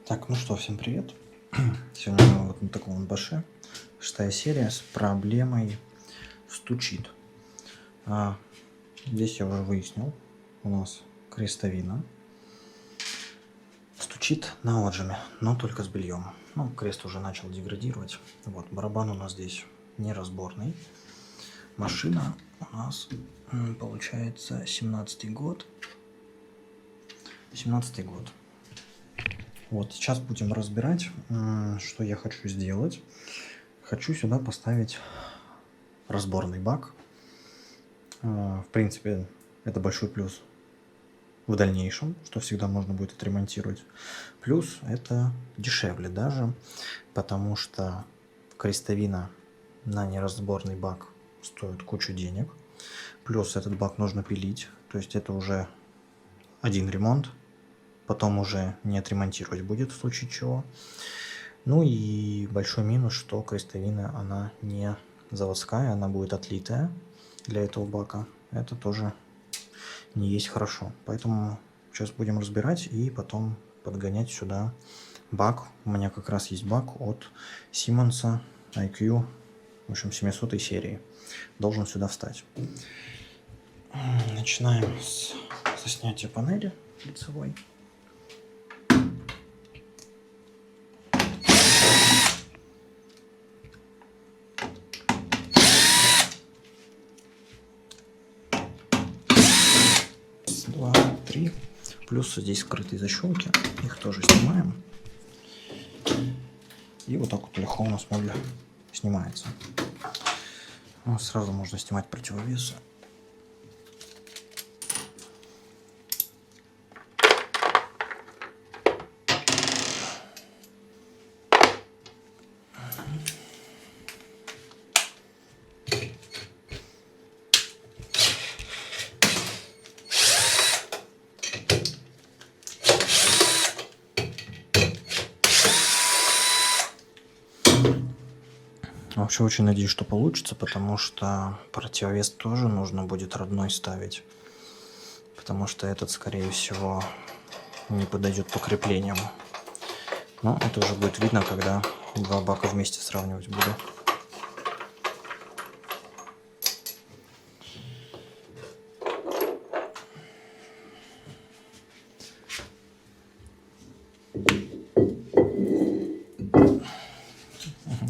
Так, ну что, всем привет. Сегодня мы вот на таком баше. 6-я серия с проблемой стучит. Здесь я уже выяснил. У нас крестовина. Стучит на отжиме, но только с бельем. Ну, крест уже начал деградировать. Вот, барабан у нас здесь неразборный. Машина у нас получается 17-й год. 17-й год. Вот, сейчас будем разбирать, что я хочу сделать. Хочу сюда поставить разборный бак. В принципе, это большой плюс в дальнейшем, что всегда можно будет отремонтировать. Плюс это дешевле даже, потому что крестовина на неразборный бак стоит кучу денег. Плюс этот бак нужно пилить, то есть это уже один ремонт. Потом уже не отремонтировать будет в случае чего. Ну и большой минус, что крестовина, она не заводская, она будет отлитая для этого бака. Это тоже не есть хорошо. Поэтому сейчас будем разбирать и потом подгонять сюда бак. У меня как раз есть бак от Siemens IQ, в общем, 700 серии. Должен сюда встать. Начинаем со снятия панели лицевой. Два, три. Плюс здесь скрытые защелки. Их тоже снимаем. И вот так вот легко у нас модуль снимается. Ну, сразу можно снимать противовесы. Вообще очень надеюсь, что получится, потому что противовес тоже нужно будет родной ставить. Потому что этот, скорее всего, не подойдет по креплениям. Но это уже будет видно, когда два бака вместе сравнивать буду.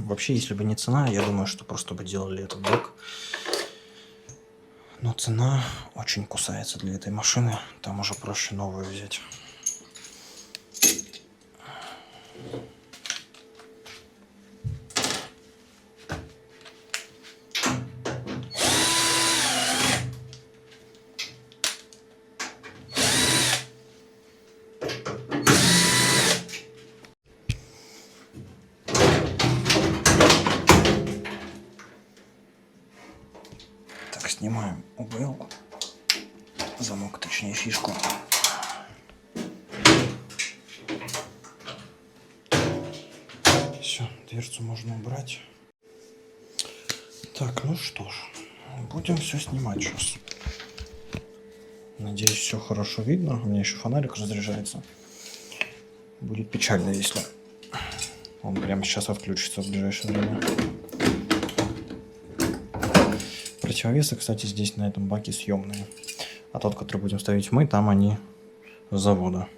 Вообще, если бы не цена, я думаю, что просто бы делали этот бак. Но цена очень кусается для этой машины. Там уже проще новую взять. Снимаем УБЛ, замок, точнее фишку. Все, дверцу можно убрать. Так, ну что ж, будем все снимать сейчас. Надеюсь, все хорошо видно. У меня еще фонарик разряжается. Будет печально, если он прямо сейчас отключится в ближайшее время. Противовесы, кстати, здесь на этом баке съемные. А тот, который будем ставить мы, там они с завода.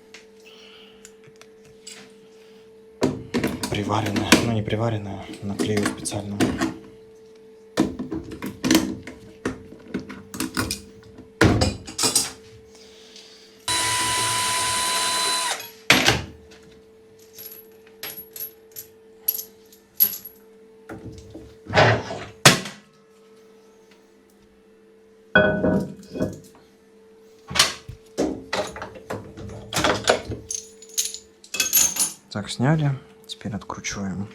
Приваренные. Ну, не приваренные, наклею специально. Так, сняли. Теперь откручиваем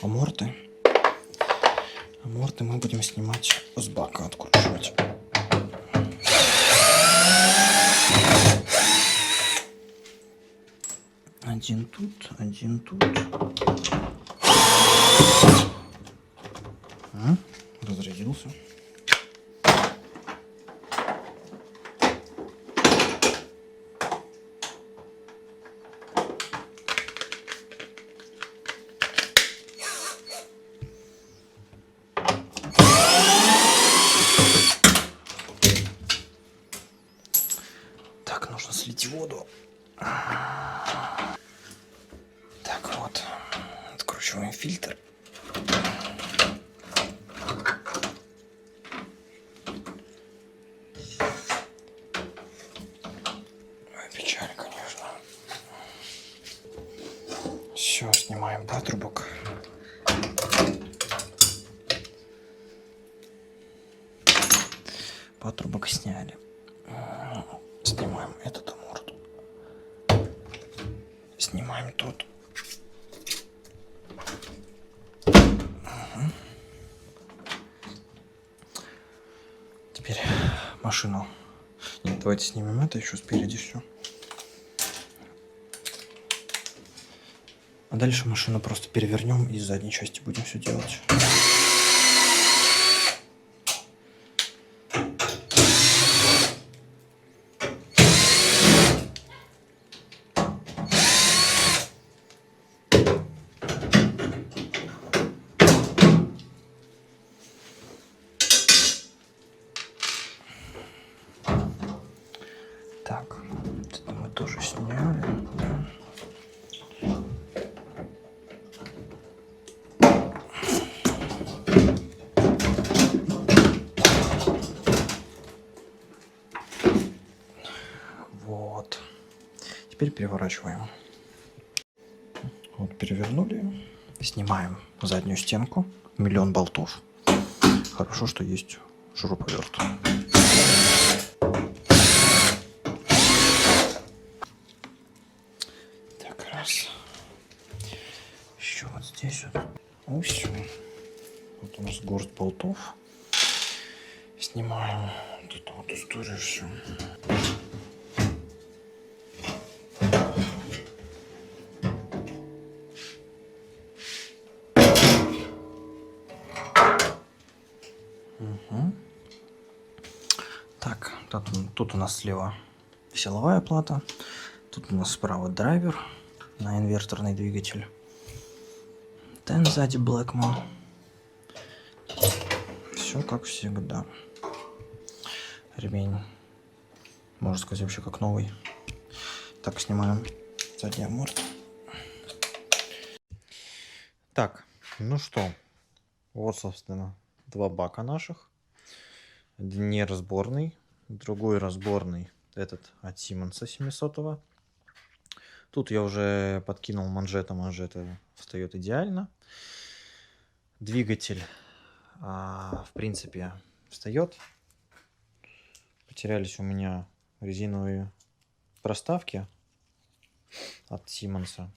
аморты. Аморты мы будем снимать с бака, откручивать. Один тут, один тут. Разрядился. Так вот, откручиваем фильтр. Ой, печаль, конечно. Все, снимаем патрубок. Патрубок сняли. Снимаем этот амурт. Снимаем тут. Теперь машину. Нет, давайте снимем это еще спереди все. А дальше машину просто перевернем и с задней части будем все делать. Так, это мы тоже сняли. Да. Вот. Теперь переворачиваем. Вот перевернули. Снимаем заднюю стенку. 1 000 000 болтов. Хорошо, что есть шуруповерт. Так, раз. Еще вот здесь вот. Ну все. Вот у нас горсть болтов. Снимаем вот эту вот историю все. Угу. Так, тут у нас слева силовая плата. Тут у нас справа драйвер на инверторный двигатель. Тен сзади Blackman. Все как всегда. Ремень, можно сказать, вообще как новый. Так, снимаем задний аморт. Так, ну что, вот, собственно, 2 бака наших. Один неразборный, другой разборный, этот от Siemens 700. Тут я уже подкинул манжета, манжета встает идеально. Двигатель, в принципе, встает. Потерялись у меня резиновые проставки от Siemens,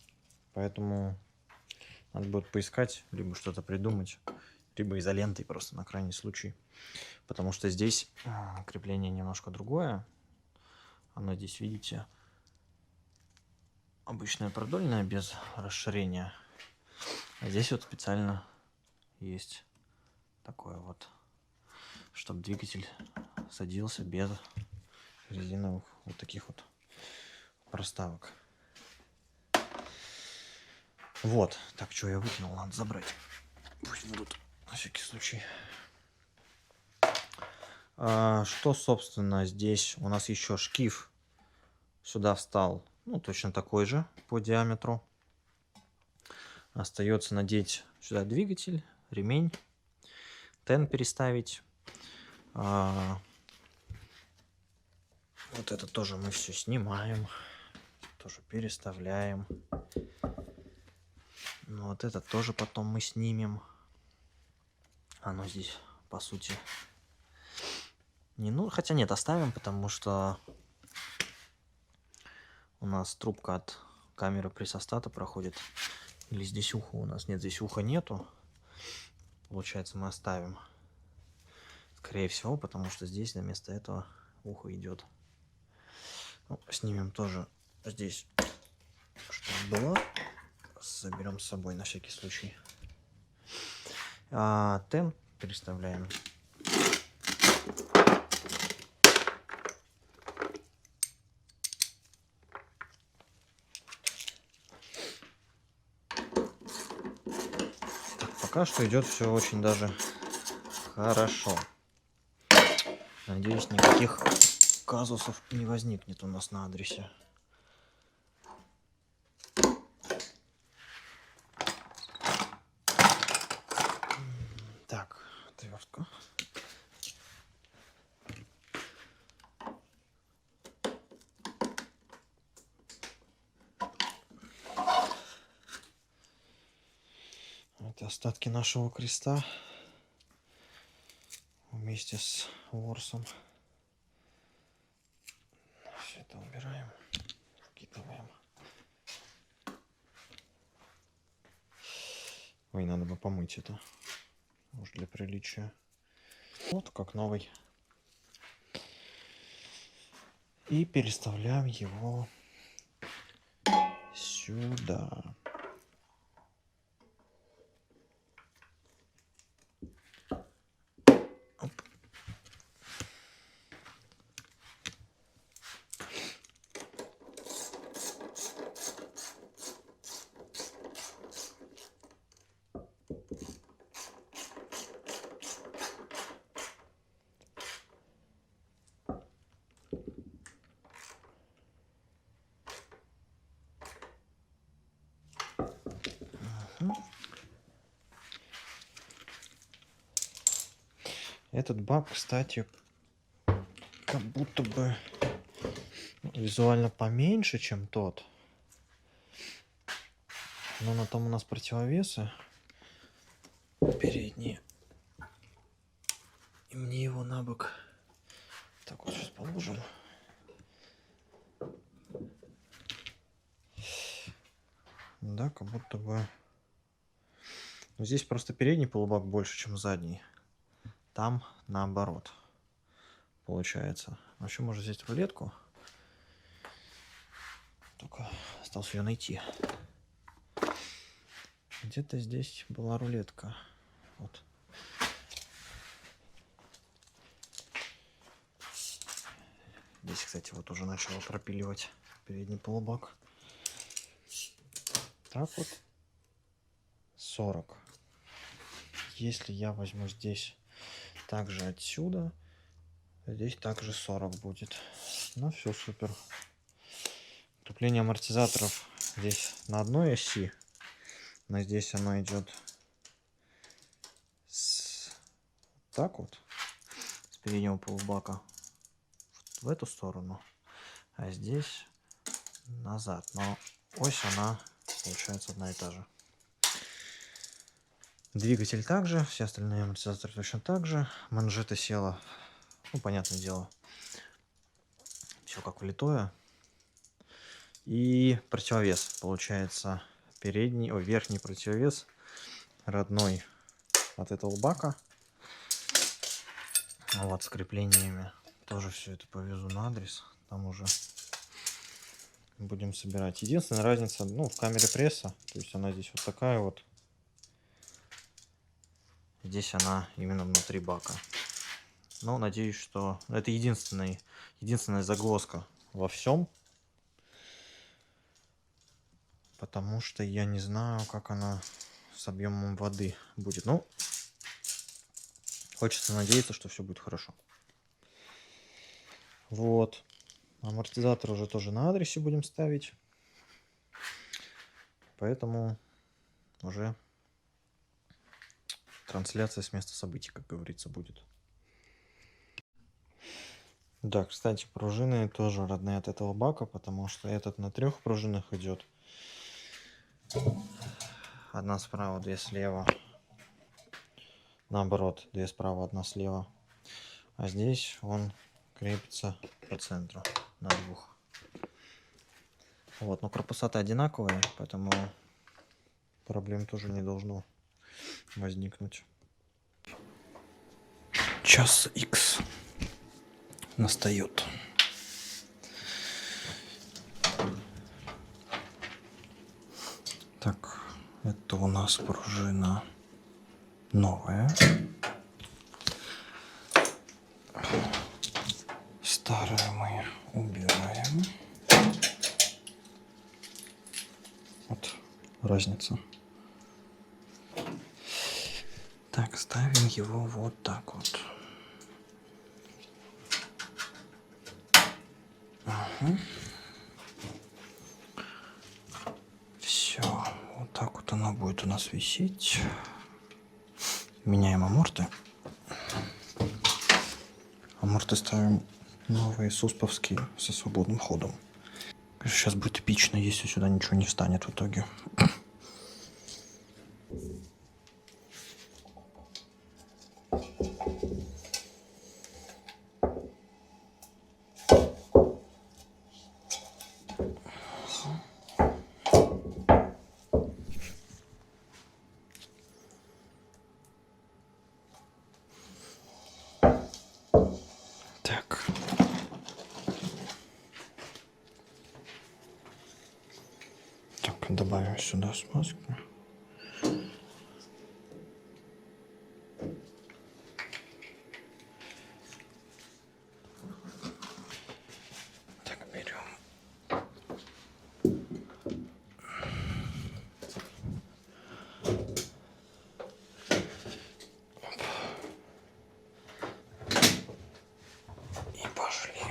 поэтому надо будет поискать, либо что-то придумать, либо изолентой просто на крайний случай. Потому что здесь крепление немножко другое. Оно здесь, видите, обычное продольное без расширения. А здесь вот специально есть такое вот, чтобы двигатель садился без резиновых вот таких вот проставок. Вот. Так, что я выкинул, надо забрать. Пусть будут на всякий случай. Что, собственно, здесь у нас еще шкив сюда встал. Ну, точно такой же по диаметру. Остается надеть сюда двигатель, ремень, тен переставить. Вот это тоже мы все снимаем, тоже переставляем. Ну, вот это тоже потом мы снимем. Оно здесь, по сути, не ну, хотя нет, оставим, потому что у нас трубка от камеры прессостата проходит. Или здесь ухо у нас нет, здесь уха нету. Получается, мы оставим. Скорее всего, потому что здесь вместо этого ухо идет. Ну, снимем тоже здесь, чтобы было. Заберем с собой на всякий случай. Тен переставляем. Так, пока что идет все очень даже хорошо. Надеюсь, никаких казусов не возникнет у нас на адресе. Это остатки нашего креста вместе с ворсом. Все это убираем, вкидываем. Ой, надо бы помыть это, может, для приличия. Вот как новый. И переставляем его сюда. Оп. Этот бак, кстати, как будто бы визуально поменьше, чем тот. Но на том у нас противовесы передние. И мне его на бок так вот сейчас положим. Да, как будто бы... Но здесь просто передний полубак больше, чем задний. Там наоборот получается. Вообще можно взять рулетку. Только осталось ее найти. Где-то здесь была рулетка. Вот. Здесь, кстати, вот уже начало пропиливать передний полубак. Так вот. 40. Если я возьму здесь также отсюда, здесь также 40 будет. Ну все, супер. Крепление амортизаторов здесь на одной оси, но здесь оно идет так вот, с переднего полубака в эту сторону, а здесь назад. Но ось она получается одна и та же. Двигатель также, все остальные амортизаторы точно так же. Манжета села, ну, понятное дело, все как влитое. И противовес, получается, передний, верхний противовес родной от этого бака. Вот с креплениями. Тоже все это повезу на адрес. Там уже будем собирать. Единственная разница, ну, в камере пресса. То есть она здесь вот такая вот. Здесь она именно внутри бака. Но надеюсь, что это единственная загвоздка во всем. Потому что я не знаю, как она с объемом воды будет. Ну, хочется надеяться, что все будет хорошо. Вот. Амортизатор уже тоже на адресе будем ставить. Поэтому уже трансляция с места событий, как говорится, будет. Да, кстати, пружины тоже родные от этого бака, потому что этот на 3 пружинах идет. Одна справа, 2 слева. Наоборот, 2 справа, 1 слева. А здесь он крепится по центру на 2. Вот, но корпуса-то одинаковые, поэтому проблем тоже не должно возникнуть. Час X настает. Так, это у нас пружина новая. Старую мы убираем. Вот разница. Так, ставим его вот так вот. Угу. Все, вот так вот оно будет у нас висеть. Меняем аморты. Аморты ставим новые сусповские со свободным ходом. Сейчас будет эпично, если сюда ничего не встанет в итоге. Добавим сюда смазку. Так, берем. И пошли.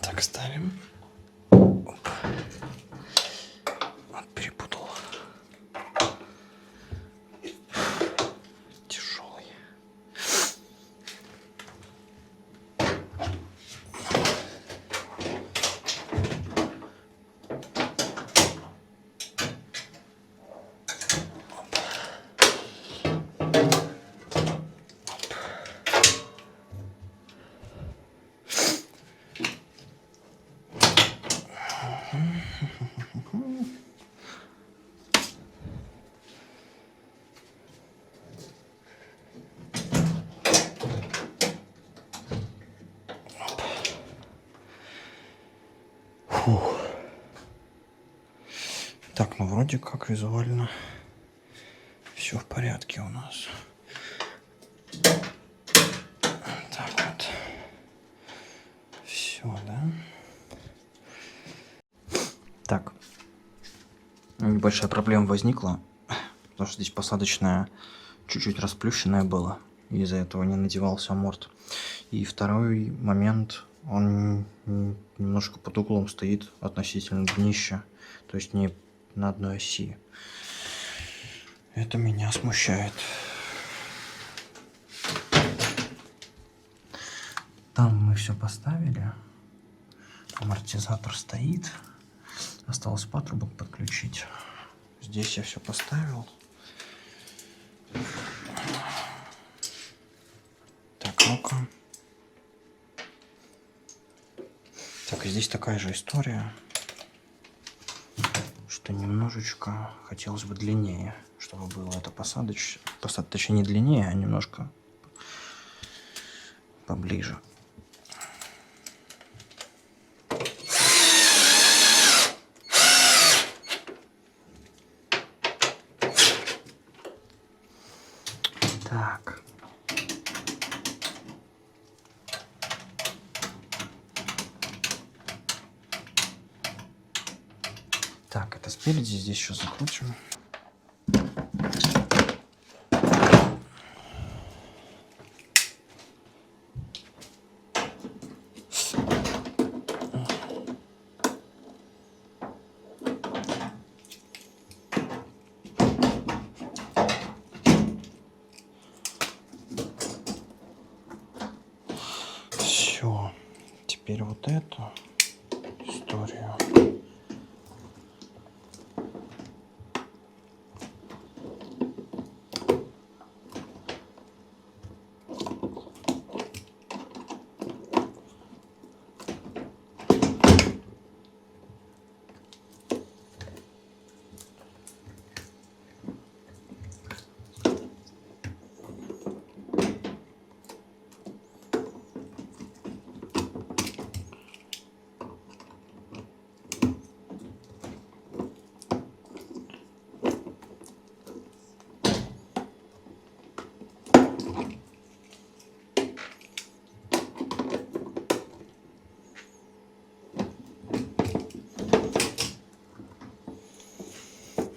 Так, ставим. Оп. Вот, перепутал. Тяжелый. Фух. Так, ну вроде как визуально все в порядке у нас. Так вот. Все, да? Так. Небольшая проблема возникла, потому что здесь посадочная чуть-чуть расплющенная была. Из-за этого не надевался аморт. И второй момент, он немножко под углом стоит относительно днища. То есть не на одной оси. Это меня смущает. Там мы все поставили. Амортизатор стоит. Осталось патрубок подключить. Здесь я все поставил. Так, ну-ка. Так, и здесь такая же история, что немножечко хотелось бы длиннее, чтобы было это точнее не длиннее, а немножко поближе. Так. Так, это спереди, здесь еще закрутим. Все, теперь вот эту историю.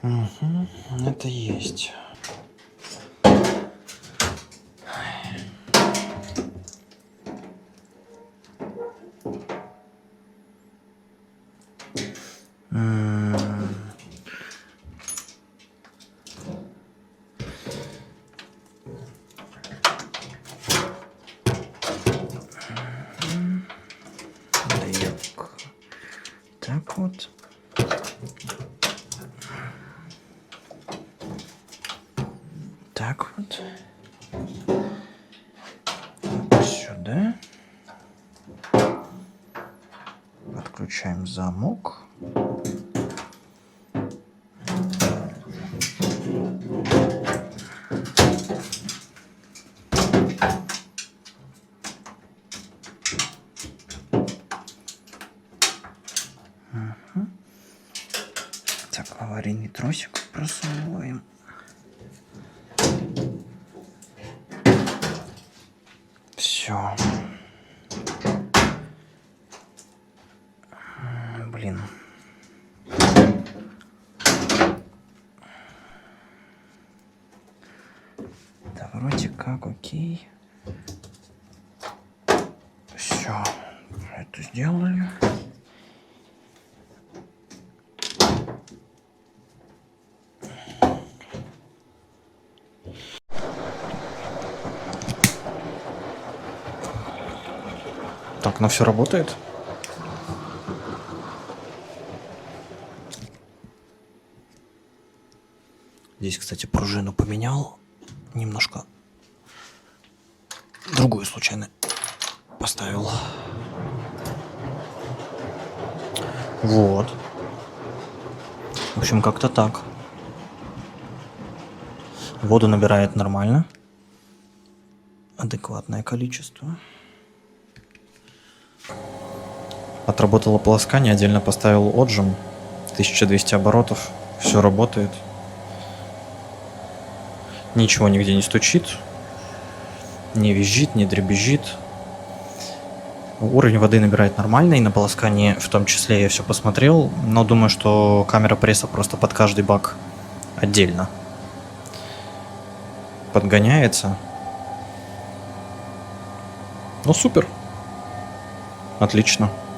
Угу, это есть. Так вот. Так вот. Сюда. Отключаем замок. Все. Блин. Да вроде как окей. Все. Это сделали. Так, ну все работает. Здесь, кстати, пружину поменял. Немножко другую случайно поставил. Вот. В общем, как-то так. Воду набирает нормально. Адекватное количество. Отработало полоскание, отдельно поставил отжим. 1200 оборотов. Все работает. Ничего нигде не стучит. Не визжит, не дребезжит. Уровень воды набирает нормально, и на полоскании в том числе я все посмотрел. Но думаю, что камера пресса просто под каждый бак отдельно подгоняется. Ну супер. Отлично.